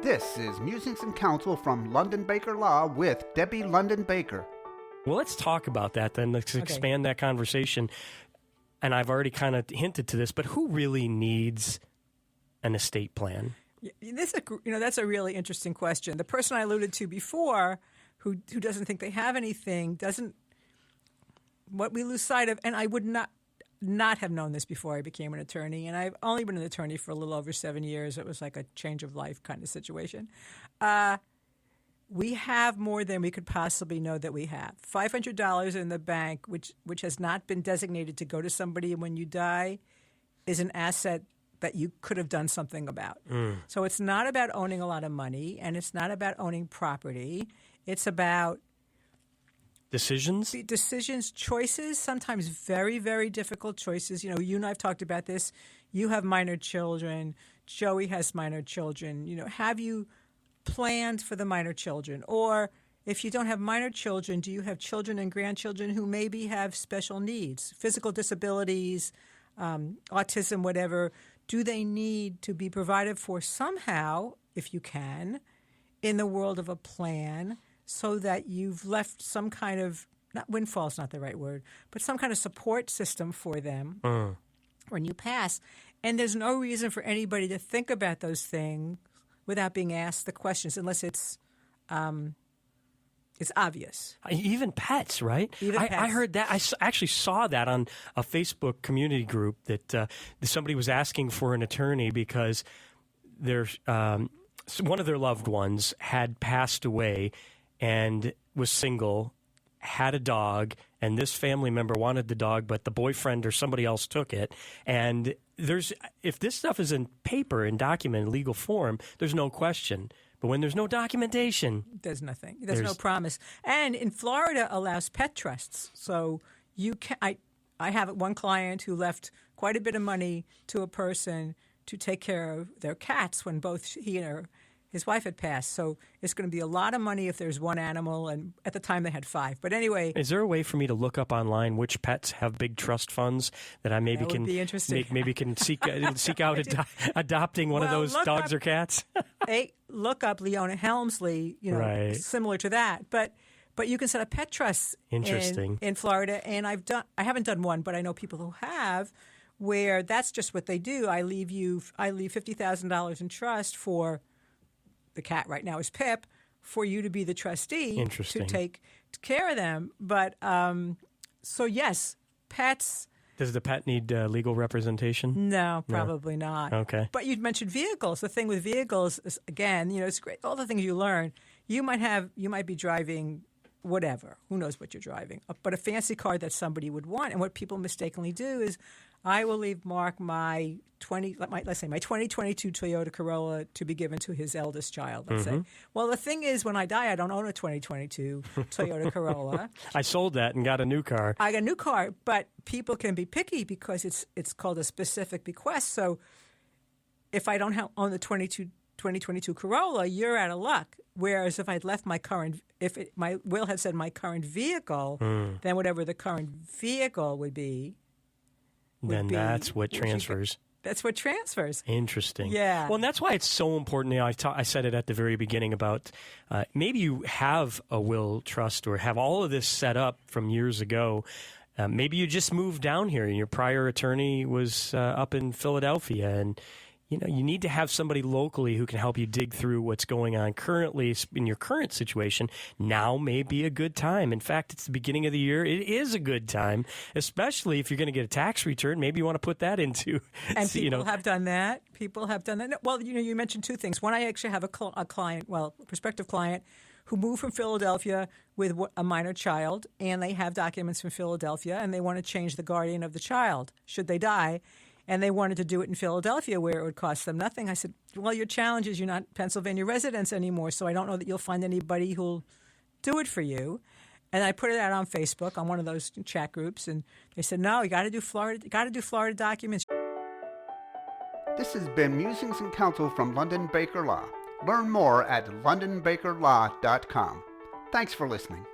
This is Musings and Counsel from London Baker Law with Debbie London Baker. Well, let's talk about that then. Let's expand that conversation. And I've already kind of hinted to this, but who really needs an estate plan? That's a really interesting question. The person I alluded to before, who doesn't think they have anything, doesn't. What we lose sight of, and I would not have known this before I became an attorney, and I've only been an attorney for a little over 7 years. It was like a change of life kind of situation. We have more than we could possibly know that we have. $500 in the bank, which has not been designated to go to somebody when you die, is an asset that you could have done something about. So it's not about owning a lot of money, and it's not about owning property. It's about decisions, choices, sometimes very, very difficult choices. You and I have talked about this. You have minor children. Joey has minor children. Have you planned for the minor children? Or if you don't have minor children, do you have children and grandchildren who maybe have special needs, physical disabilities, autism, whatever? Do they need to be provided for somehow, if you can, in the world of a plan, so that you've left some kind of, not windfall is not the right word, but some kind of support system for them when you pass? And there's no reason for anybody to think about those things without being asked the questions, unless it's obvious. Even pets, right? I heard that. I actually saw that on a Facebook community group that somebody was asking for an attorney because one of their loved ones had passed away and was single, had a dog, and this family member wanted the dog, but the boyfriend or somebody else took it. And if this stuff is in paper and documented in legal form, there's no question. But when there's no documentation, there's nothing. There's no promise. And in Florida allows pet trusts. So you can. I have one client who left quite a bit of money to a person to take care of their cats when both he and his wife had passed. So it's going to be a lot of money if there's one animal, and at the time they had 5. But anyway, is there a way for me to look up online which pets have big trust funds that I maybe can be interesting. maybe can seek out adopting one of those dogs or cats? Look up Leona Helmsley, right. Similar to that, but you can set up pet trusts. Interesting. in Florida, and I haven't done one, but I know people who have, where that's just what they do. I leave $50,000 in trust for. The cat right now is Pip, for you to be the trustee to take care of them. But so yes, pets. Does the pet need legal representation? No, probably not. Okay. But you'd mentioned vehicles. The thing with vehicles is, again, it's great. All the things you learn. You might be driving whatever. Who knows what you're driving? But a fancy car that somebody would want. And what people mistakenly do is, I will leave Mark my 2022 Toyota Corolla to be given to his eldest child, let's say. Well, the thing is, when I die, I don't own a 2022 Toyota Corolla. I sold that and got a new car. I got a new car, but people can be picky because it's called a specific bequest. So if I don't own the 2022 Corolla, you're out of luck. Whereas if I'd left my my will had said my current vehicle, then whatever the current vehicle would be. That's what transfers. That's what transfers. Interesting. Yeah. Well, and that's why it's so important. I said it at the very beginning about maybe you have a will trust or have all of this set up from years ago. Maybe you just moved down here and your prior attorney was up in Philadelphia, and you need to have somebody locally who can help you dig through what's going on currently in your current situation. Now may be a good time. In fact, it's the beginning of the year. It is a good time, especially if you're going to get a tax return. Maybe you want to put that into. And people have done that. Well, you mentioned 2 things. One, I actually have a prospective client who moved from Philadelphia with a minor child, and they have documents from Philadelphia, and they want to change the guardian of the child should they die. And they wanted to do it in Philadelphia where it would cost them nothing. I said, well, your challenge is you're not Pennsylvania residents anymore, so I don't know that you'll find anybody who'll do it for you. And I put it out on Facebook on one of those chat groups, and they said, no, you got to do Florida documents. This has been Musings and Counsel from London Baker Law. Learn more at londonbakerlaw.com. Thanks for listening.